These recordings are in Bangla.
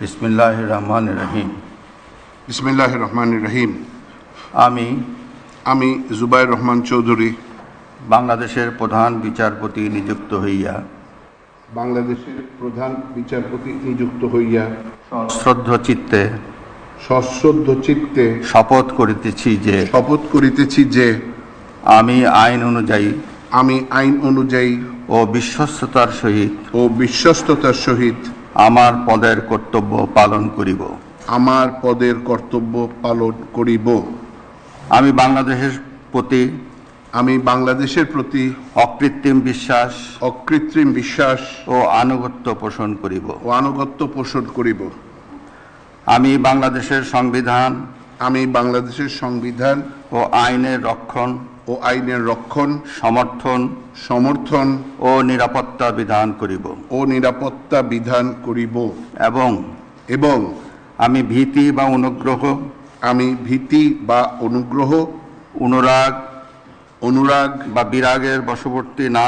বিসমিল্লাহির রহমানির রহিম। বিসমিল্লাহির রহমানির রহিম। আমি জুবায়ের রহমান চৌধুরী বাংলাদেশের প্রধান বিচারপতি নিযুক্ত হইয়া সশ্রদ্ধ চিত্তে শপথ করিতেছি যে আমি আইন অনুযায়ী ও বিশ্বস্ততার সহিত আমার পদের কর্তব্য পালন করিব। আমি বাংলাদেশের প্রতি অকৃত্রিম বিশ্বাস ও আনুগত্য পোষণ করিব। আমি বাংলাদেশের সংবিধান ও আইনের রক্ষণ সমর্থন ও নিরাপত্তা বিধান করিব এবং আমি ভীতি অনুরাগ বা বিরাগের বশবর্তী না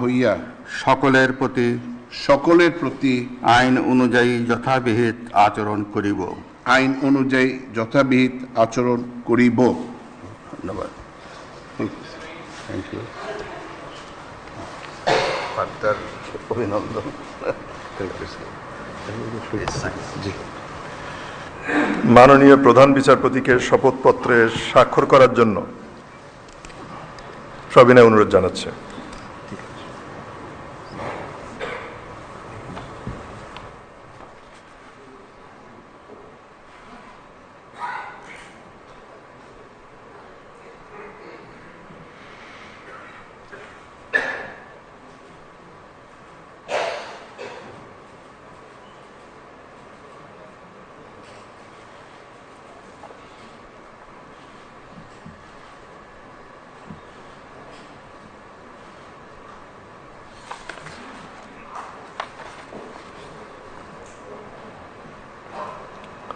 হইয়া সকলের প্রতি আইন অনুযায়ী যথাবিহিত আচরণ করিব। ধন্যবাদ। অভিনন্দন। মাননীয় প্রধান বিচারপতিকে শপথপত্রে স্বাক্ষর করার জন্য সবিনয় অনুরোধ জানাচ্ছে।